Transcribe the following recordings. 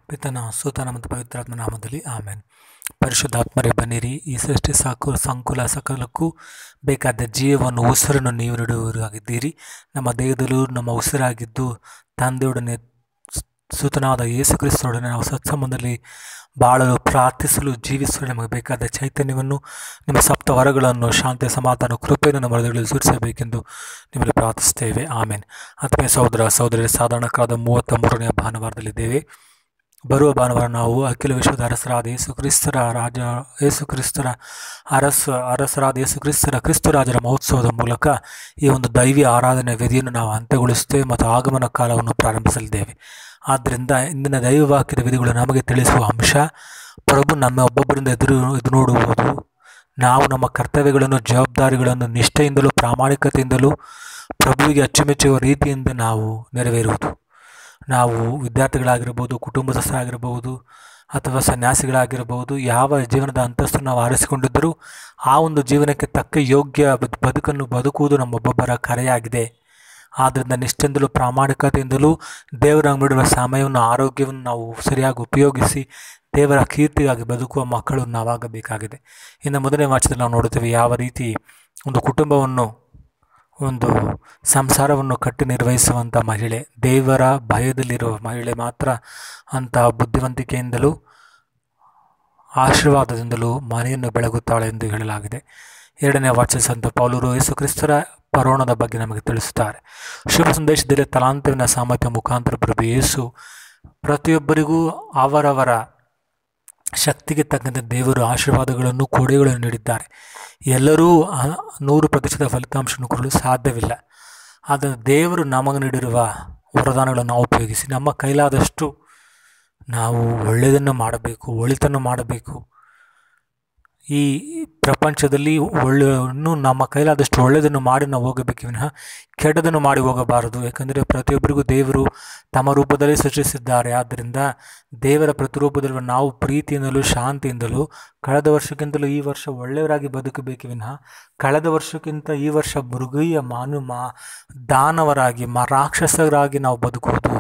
ಪಿತನ ಸುತನ ಮತ್ತು ಪವಿತ್ರಾತ್ಮ ನಾಮದಲ್ಲಿ ಆಮೇನ್. ಪರಿಶುದ್ಧಾತ್ಮರೇ ಬನ್ನಿರಿ. ಈ ಸೃಷ್ಟಿ ಸಂಕುಲ ಸಕಲಕ್ಕೂ ಬೇಕಾದ ಜೀವವನ್ನು ಉಸಿರನ್ನು ನೀವು ನೀಡುವವರಾಗಿದ್ದೀರಿ. ನಮ್ಮ ದೇಹದಲ್ಲೂ ನಮ್ಮ ಉಸಿರಾಗಿದ್ದು ತಂದೆಯೊಡನೆ ಸುತನಾದ ಯೇಸು ಕ್ರಿಸ್ತನೊಡನೆ ನಾವು ಸತ್ಸಂಬಂಧದಲ್ಲಿ ಬಾಳಲು ಪ್ರಾರ್ಥಿಸಲು ಜೀವಿಸಲು ನಮಗೆ ಬೇಕಾದ ಚೈತನ್ಯವನ್ನು ನಿಮ್ಮ ಸಪ್ತ ವರಗಳನ್ನು ಶಾಂತಿ ಸಮಾಧಾನ ಕೃಪೆಯನ್ನು ನಮ್ಮ ಹೃದಯಗಳಲ್ಲಿ ಸುರಿಸಬೇಕೆಂದು ನಿಮ್ಮಲ್ಲಿ ಪ್ರಾರ್ಥಿಸ್ತೇವೆ. ಆಮೇನ್. ಆತ್ಮೀಯ ಸಹೋದರ ಸಹೋದರಿ, ಸಾಧಾರಣ ಕಾಲದ 33ನೇ ಭಾನುವಾರದಲ್ಲಿದ್ದೇವೆ. ಬರುವ ಭಾನುವಾರ ನಾವು ಅಖಿಲ ವಿಶ್ವದ ಅರಸರಾದ ಯೇಸು ಕ್ರಿಸ್ತರ ಕ್ರಿಸ್ತರಾಜರ ಮಹೋತ್ಸವದ ಮೂಲಕ ಈ ಒಂದು ದೈವಿ ಆರಾಧನೆ ವಿಧಿಯನ್ನು ನಾವು ಅಂತ್ಯಗೊಳಿಸುತ್ತೇವೆ ಮತ್ತು ಆಗಮನ ಕಾಲವನ್ನು ಪ್ರಾರಂಭಿಸಲಿದ್ದೇವೆ. ಆದ್ದರಿಂದ ಇಂದಿನ ದೈವವಾಕ್ಯದ ವಿಧಿಗಳು ನಮಗೆ ತಿಳಿಸುವ ಅಂಶ, ಪ್ರಭು ನಮ್ಮ ಒಬ್ಬೊಬ್ಬರಿಂದ ಎದು ನೋಡುವುದು, ನಾವು ನಮ್ಮ ಕರ್ತವ್ಯಗಳನ್ನು ಜವಾಬ್ದಾರಿಗಳನ್ನು ನಿಷ್ಠೆಯಿಂದಲೂ ಪ್ರಾಮಾಣಿಕತೆಯಿಂದಲೂ ಪ್ರಭುವಿಗೆ ಅಚ್ಚುಮೆಚ್ಚುವ ರೀತಿಯಿಂದ ನಾವು ನೆರವೇರುವುದು. ನಾವು ವಿದ್ಯಾರ್ಥಿಗಳಾಗಿರ್ಬೋದು, ಕುಟುಂಬಸ್ಥರಾಗಿರ್ಬೋದು ಅಥವಾ ಸನ್ಯಾಸಿಗಳಾಗಿರ್ಬೋದು, ಯಾವ ಜೀವನದ ಅಂತಸ್ತನ್ನು ನಾವು ಆರಿಸಿಕೊಂಡಿದ್ದರೂ ಆ ಒಂದು ಜೀವನಕ್ಕೆ ತಕ್ಕ ಯೋಗ್ಯ ಬದುಕನ್ನು ಬದುಕುವುದು ನಮ್ಮೊಬ್ಬೊಬ್ಬರ ಕರೆಯಾಗಿದೆ. ಆದ್ದರಿಂದ ನಿಷ್ಠೆಯಿಂದಲೂ ಪ್ರಾಮಾಣಿಕತೆಯಿಂದಲೂ ದೇವರ ನೀಡಿರುವ ಸಮಯವನ್ನು ಆರೋಗ್ಯವನ್ನು ನಾವು ಸರಿಯಾಗಿ ಉಪಯೋಗಿಸಿ ದೇವರ ಕೀರ್ತಿಗಾಗಿ ಬದುಕುವ ಮಕ್ಕಳು ನಾವಾಗಬೇಕಾಗಿದೆ. ಇನ್ನು ಮೊದಲನೇ ವಾಕ್ಯದಲ್ಲಿ ನಾವು ನೋಡುತ್ತೇವೆ ಯಾವ ರೀತಿ ಒಂದು ಕುಟುಂಬವನ್ನು, ಒಂದು ಸಂಸಾರವನ್ನು ಕಟ್ಟಿ ನಿರ್ವಹಿಸುವಂಥ ಮಹಿಳೆ, ದೇವರ ಭಯದಲ್ಲಿರುವ ಮಹಿಳೆ ಮಾತ್ರ ಅಂತಹ ಬುದ್ಧಿವಂತಿಕೆಯಿಂದಲೂ ಆಶೀರ್ವಾದದಿಂದಲೂ ಮನೆಯನ್ನು ಬೆಳಗುತ್ತಾಳೆ ಎಂದು ಹೇಳಲಾಗಿದೆ. ಎರಡನೇ ವಾಕ್ಯ ಸಂತ ಪೌಲರು ಯೇಸು ಕ್ರಿಸ್ತರ ಪರೋಣದ ಬಗ್ಗೆ ನಮಗೆ ತಿಳಿಸುತ್ತಾರೆ. ಶುಭ ಸಂದೇಶದಲ್ಲಿ ತಲಾಂತವಿನ ಸಾಮರ್ಥ್ಯ ಮುಖಾಂತರ ಪ್ರಭು ಯೇಸು ಪ್ರತಿಯೊಬ್ಬರಿಗೂ ಅವರವರ ಶಕ್ತಿಗೆ ತಕ್ಕಂತೆ ದೇವರು ಆಶೀರ್ವಾದಗಳನ್ನು ಕೊಡುಗೆಗಳನ್ನು ನೀಡಿದ್ದಾರೆ. ಎಲ್ಲರೂ 100% ಫಲಿತಾಂಶವನ್ನು ಕೊಡಲು ಸಾಧ್ಯವಿಲ್ಲ. ಆದರೆ ದೇವರು ನಮಗೆ ನೀಡಿರುವ ವರದಾನಗಳನ್ನು ನಾವು ಉಪಯೋಗಿಸಿ ನಮ್ಮ ಕೈಲಾದಷ್ಟು ನಾವು ಒಳ್ಳೆಯದನ್ನು ಮಾಡಬೇಕು, ಒಳಿತನ್ನು ಮಾಡಬೇಕು. ಈ ಪ್ರಪಂಚದಲ್ಲಿ ನಮ್ಮ ಕೈಲಾದಷ್ಟು ಒಳ್ಳೆಯದನ್ನು ಮಾಡಿ ನಾವು ಹೋಗಬೇಕು ವಿನಃ ಕೆಟ್ಟದನ್ನು ಮಾಡಿ ಹೋಗಬಾರದು. ಯಾಕಂದರೆ ಪ್ರತಿಯೊಬ್ಬರಿಗೂ ದೇವರು ತಮ್ಮ ರೂಪದಲ್ಲಿ ಸೃಷ್ಟಿಸಿದ್ದಾರೆ. ಆದ್ದರಿಂದ ದೇವರ ಪ್ರತಿರೂಪದಲ್ಲಿ ನಾವು ಪ್ರೀತಿಯಿಂದಲೂ ಶಾಂತಿಯಿಂದಲೂ ಕಳೆದ ವರ್ಷಕ್ಕಿಂತಲೂ ಈ ವರ್ಷ ಒಳ್ಳೆಯವರಾಗಿ ಬದುಕಬೇಕು ವಿನಃ ಕಳೆದ ವರ್ಷಕ್ಕಿಂತ ಈ ವರ್ಷ ಮೃಗೀಯ ದಾನವರಾಗಿ ರಾಕ್ಷಸರಾಗಿ ನಾವು ಬದುಕುವುದು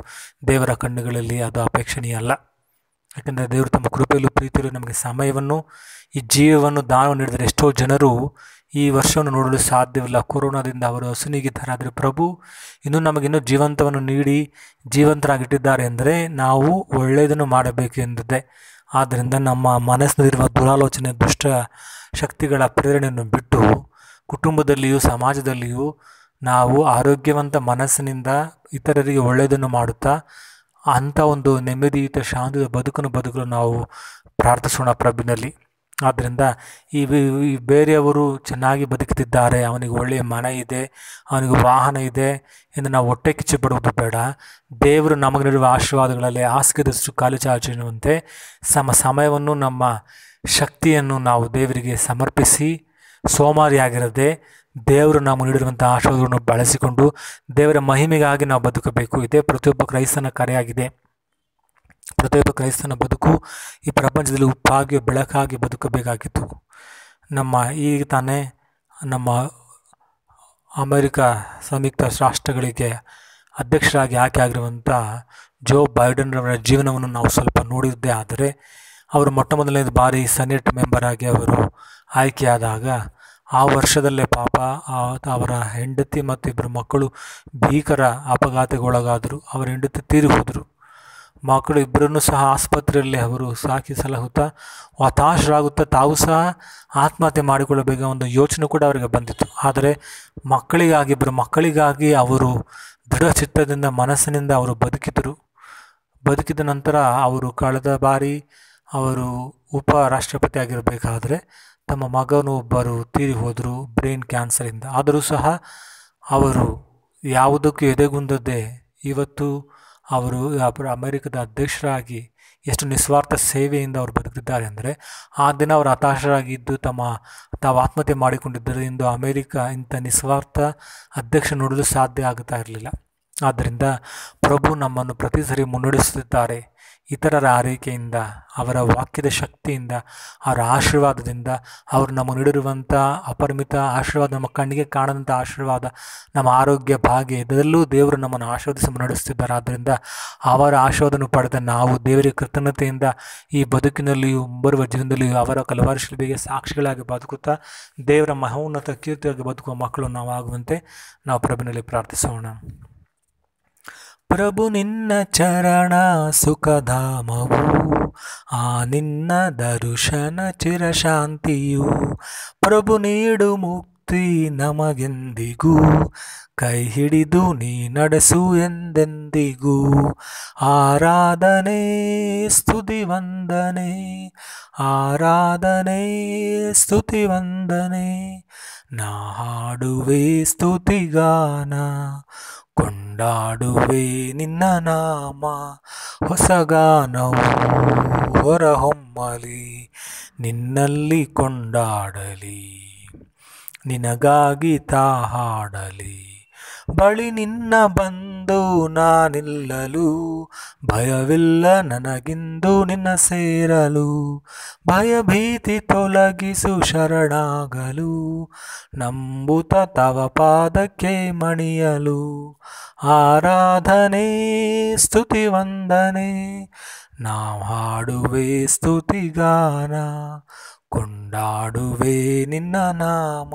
ದೇವರ ಕಣ್ಣುಗಳಲ್ಲಿ ಅದು ಅಪೇಕ್ಷಣೀಯ ಅಲ್ಲ. ಯಾಕೆಂದರೆ ದೇವರು ತಮ್ಮ ಕೃಪೆಯಲ್ಲೂ ಪ್ರೀತಿಯಲ್ಲೂ ನಮಗೆ ಸಮಯವನ್ನು, ಈ ಜೀವವನ್ನು ದಾನವನ್ನು ನೀಡಿದರೆ ಎಷ್ಟೋ ಜನರು ಈ ವರ್ಷವನ್ನು ನೋಡಲು ಸಾಧ್ಯವಿಲ್ಲ. ಕೊರೋನಾದಿಂದ ಅವರು ಹಸುನಿಗಿದ್ದಾರೆ. ಆದರೆ ಪ್ರಭು ನಮಗಿನ್ನೂ ಜೀವಂತವನ್ನು ನೀಡಿ ಜೀವಂತರಾಗಿಟ್ಟಿದ್ದಾರೆ ಎಂದರೆ ನಾವು ಒಳ್ಳೆಯದನ್ನು ಮಾಡಬೇಕು ಎಂದಿದೆ. ಆದ್ದರಿಂದ ನಮ್ಮ ಮನಸ್ಸಿನಲ್ಲಿರುವ ದುರಾಲೋಚನೆ, ದುಷ್ಟ ಶಕ್ತಿಗಳ ಪ್ರೇರಣೆಯನ್ನು ಬಿಟ್ಟು ಕುಟುಂಬದಲ್ಲಿಯೂ ಸಮಾಜದಲ್ಲಿಯೂ ನಾವು ಆರೋಗ್ಯವಂತ ಮನಸ್ಸಿನಿಂದ ಇತರರಿಗೆ ಒಳ್ಳೆಯದನ್ನು ಮಾಡುತ್ತಾ ಅಂಥ ಒಂದು ನೆಮ್ಮದಿಯುತ ಶಾಂತಿಯ ಬದುಕಲು ನಾವು ಪ್ರಾರ್ಥಿಸೋಣ ಪ್ರಭುವಿನಲ್ಲಿ. ಆದ್ದರಿಂದ ಈ ಬೇರೆಯವರು ಚೆನ್ನಾಗಿ ಬದುಕುತ್ತಿದ್ದಾರೆ, ಅವನಿಗೆ ಒಳ್ಳೆಯ ಮನೆ ಇದೆ, ಅವನಿಗೆ ವಾಹನ ಇದೆ ಎಂದು ನಾವು ಹೊಟ್ಟೆ ಕಿಚ್ಚು ಪಡುವುದು ಬೇಡ. ದೇವರು ನಮಗೆ ನೀಡುವ ಆಶೀರ್ವಾದಗಳಲ್ಲಿ ಹಾಸಿಗೆದಷ್ಟು ಕಾಲು ಚಾಚುವಂತೆ ಸಮಯವನ್ನು, ನಮ್ಮ ಶಕ್ತಿಯನ್ನು ನಾವು ದೇವರಿಗೆ ಸಮರ್ಪಿಸಿ ಸೋಮಾರಿಯಾಗಿರದೆ ದೇವರು ನಾವು ನೀಡಿರುವಂಥ ಆಶೀರ್ವಾದಗಳನ್ನು ಬಳಸಿಕೊಂಡು ದೇವರ ಮಹಿಮೆಗಾಗಿ ನಾವು ಬದುಕಬೇಕು. ಇದೇ ಪ್ರತಿಯೊಬ್ಬ ಕ್ರೈಸ್ತನ ಕರೆಯಾಗಿದೆ. ಪ್ರತಿಯೊಬ್ಬ ಕ್ರೈಸ್ತನ ಬದುಕು ಈ ಪ್ರಪಂಚದಲ್ಲಿ ಉಪ್ಪಾಗಿ ಬೆಳಕಾಗಿ ಬದುಕಬೇಕಾಗಿತ್ತು. ಈಗ ತಾನೇ ನಮ್ಮ ಅಮೆರಿಕ ಸಂಯುಕ್ತ ರಾಷ್ಟ್ರಗಳಿಗೆ ಅಧ್ಯಕ್ಷರಾಗಿ ಆಯ್ಕೆ ಆಗಿರುವಂಥ ಜೋ ಬೈಡನ್ರವರ ಜೀವನವನ್ನು ನಾವು ಸ್ವಲ್ಪ ನೋಡಿದ್ದೇ. ಆದರೆ ಅವರು ಮೊಟ್ಟ ಮೊದಲನೇ ಬಾರಿ ಸೆನೆಟ್ ಮೆಂಬರ್ ಆಗಿ ಅವರು ಆಯ್ಕೆಯಾದಾಗ ಆ ವರ್ಷದಲ್ಲೇ ಪಾಪ ಅವರ ಹೆಂಡತಿ ಮತ್ತು ಇಬ್ಬರು ಮಕ್ಕಳು ಭೀಕರ ಅಪಘಾತಗೊಳಗಾದರು. ಅವರ ಹೆಂಡತಿ ತೀರಿ ಹೋದರು. ಮಕ್ಕಳು ಇಬ್ಬರನ್ನು ಸಹ ಆಸ್ಪತ್ರೆಯಲ್ಲಿ ಅವರು ಸಾಕಿ ಸಲಹುತ್ತಾ ಹತಾಶರಾಗುತ್ತಾ ತಾವು ಸಹ ಆತ್ಮಹತ್ಯೆ ಮಾಡಿಕೊಳ್ಳಬೇಕು ಒಂದು ಯೋಚನೆ ಕೂಡ ಅವರಿಗೆ ಬಂದಿತ್ತು. ಆದರೆ ಇಬ್ಬರು ಮಕ್ಕಳಿಗಾಗಿ ಅವರು ದೃಢಚಿತ್ತದಿಂದ ಮನಸ್ಸಿನಿಂದ ಅವರು ಬದುಕಿದ ನಂತರ ಅವರು ಕಳೆದ ಬಾರಿ ಅವರು ಉಪರಾಷ್ಟ್ರಪತಿ ಆಗಿರಬೇಕಾದ್ರೆ ತಮ್ಮ ಮಗನು ಒಬ್ಬರು ತೀರಿ ಹೋದರು ಬ್ರೈನ್ ಕ್ಯಾನ್ಸರಿಂದ. ಆದರೂ ಸಹ ಅವರು ಯಾವುದಕ್ಕೂ ಎದೆಗುಂದದೆ ಇವತ್ತು ಅವರು ಅಮೆರಿಕದ ಅಧ್ಯಕ್ಷರಾಗಿ ಎಷ್ಟು ನಿಸ್ವಾರ್ಥ ಸೇವೆಯಿಂದ ಅವರು ಬದುಕಿದ್ದಾರೆ ಅಂದರೆ ಆ ದಿನ ಅವರು ಹತಾಶರಾಗಿದ್ದು ತಾವು ಆತ್ಮಹತ್ಯೆ ಮಾಡಿಕೊಂಡಿದ್ದರೆ ಇಂದು ಅಮೆರಿಕ ಇಂಥ ನಿಸ್ವಾರ್ಥ ಅಧ್ಯಕ್ಷ ನೋಡಲು ಸಾಧ್ಯ ಆಗುತ್ತಾ ಇರಲಿಲ್ಲ. ಆದ್ದರಿಂದ ಪ್ರಭು ನಮ್ಮನ್ನು ಪ್ರತಿ ಸರಿ ಮುನ್ನಡೆಸುತ್ತಿದ್ದಾರೆ. ಇತರರ ಆರೈಕೆಯಿಂದ, ಅವರ ವಾಕ್ಯದ ಶಕ್ತಿಯಿಂದ, ಅವರ ಆಶೀರ್ವಾದದಿಂದ, ಅವರು ನಮಗೆ ನೀಡಿರುವಂಥ ಅಪರಿಮಿತ ಆಶೀರ್ವಾದ, ನಮ್ಮ ಕಣ್ಣಿಗೆ ಕಾಣದಂಥ ಆಶೀರ್ವಾದ, ನಮ್ಮ ಆರೋಗ್ಯ ಭಾಗ್ಯ ಇದರಲ್ಲೂ ದೇವರು ನಮ್ಮನ್ನು ಆಶೀರ್ವದಿಸಿ ನಡೆಸುತ್ತಿದ್ದಾರೆ. ಆದ್ದರಿಂದ ಅವರ ಆಶೀರ್ವಾದವನ್ನು ಪಡೆದ ನಾವು ದೇವರಿಗೆ ಕೃತಜ್ಞತೆಯಿಂದ ಈ ಬದುಕಿನಲ್ಲಿಯೂ ಬರುವ ಜೀವನದಲ್ಲಿಯೂ ಅವರ ಕಲವಾರಿ ಶಿಲುಬೆಗೆ ಸಾಕ್ಷಿಗಳಾಗಿ ಬದುಕುತ್ತಾ ದೇವರ ಮಹೋನ್ನತ ಕೀರ್ತಿಯಾಗಿ ಬದುಕುವ ಮಕ್ಕಳು ನಾವು ಆಗುವಂತೆ ನಾವು ಪ್ರಭುವಿನಲ್ಲಿ ಪ್ರಾರ್ಥಿಸೋಣ. ಪ್ರಭು ನಿನ್ನ ಚರಣ ಸುಖಧಾಮವು, ಆ ನಿನ್ನ ದರ್ಶನ ಚಿರಶಾಂತಿಯು. ಪ್ರಭು ನೀಡು ಮುಕ್ತಿ ನಮಗೆಂದಿಗೂ, ಕೈ ಹಿಡಿದು ನೀ ನಡೆಸು ಎಂದೆಂದಿಗೂ. ಆರಾಧನೆ ಸ್ತುತಿ ವಂದನೆ, ಆರಾಧನೆ ಸ್ತುತಿ ವಂದನೆ. ನಾ ಹಾಡುವೆ ಸ್ತುತಿಗಾನ, ಕೊಂಡಾಡುವೆ ನಿನ್ನ ನಾಮ. ಹೊಸಗಾನವು ಹೊರಹೊಮ್ಮಲಿ, ನಿನ್ನಲ್ಲಿ ಕೊಂಡಾಡಲಿ, ನಿನಗಾಗಿ ತಾ ಹಾಡಲಿ. ಬಳಿ ನಿನ್ನ ಬಂದು ನಾನಿಲ್ಲಲು, ಭಯವಿಲ್ಲ ನನಗಿಂದು ನಿನ್ನ ಸೇರಲು. ಭಯಭೀತಿ ತೊಲಗಿಸು ಶರಣಾಗಲು, ನಂಬುತ್ತ ತವ ಪಾದಕ್ಕೆ ಮಣಿಯಲು. ಆರಾಧನೆ ಸ್ತುತಿ ವಂದನೆ, ನಾವು ಹಾಡುವೆ ಸ್ತುತಿಗಾನ, ಕೊಂಡಾಡುವೆ ನಿನ್ನ ನಾಮ.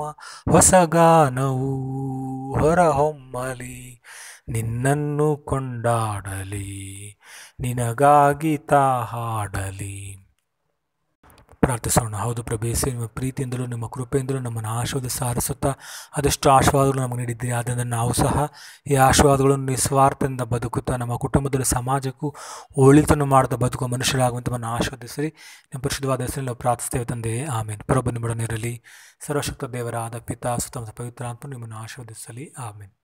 ಹೊಸಗಾನವು ಹೊರಹೊಮ್ಮಲಿ, ನಿನ್ನನ್ನು ಕೊಂಡಾಡಲಿ, ನಿನಗಾಗಿ ತಾ ಹಾಡಲಿ. ಪ್ರಾರ್ಥಿಸೋಣ. ಹೌದು ಪ್ರಭು ಯೇಸುವೇ, ನಿಮ್ಮ ಪ್ರೀತಿಯಿಂದಲೂ ನಿಮ್ಮ ಕೃಪೆಯಿಂದಲೂ ನಮ್ಮನ್ನು ಆಶೀರ್ವದಿಸಿ ಸಾರಿಸುತ್ತಾ ಅದೆಷ್ಟು ಆಶೀರ್ವಾದಗಳು ನಮಗೆ ನೀಡಿದ್ದೀರಿ. ಆದ್ದರಿಂದ ನಾವು ಸಹ ಈ ಆಶೀರ್ವಾದಗಳನ್ನು ನಿಸ್ವಾರ್ಥದಿಂದ ಬದುಕುತ್ತಾ ನಮ್ಮ ಕುಟುಂಬದಲ್ಲಿ ಸಮಾಜಕ್ಕೂ ಒಳಿತನ್ನು ಮಾಡದ ಬದುಕುವ ಮನುಷ್ಯರಾಗುವಂತೆ ನಮ್ಮನ್ನು ಆಶೀರ್ವದಿಸಿರಿ. ನಿಮ್ಮ ಪರಿಶುದ್ಧವಾದ ಹೆಸರಲ್ಲಿ ನಾವು ಪ್ರಾರ್ಥಿಸ್ತೇವೆ ತಂದೆಯೇ, ಆಮೇನ್. ಪ್ರಭು ನಿಮ್ಮೊಡನಿರಲಿ. ಸರ್ವಶಕ್ತ ದೇವರಾದ ಪಿತಾ ಸುತ್ತ ಪವಿತ್ರ ಆತ್ಮ ನಿಮ್ಮನ್ನು ಆಶೀರ್ವದಿಸಲಿ. ಆಮೇನ್.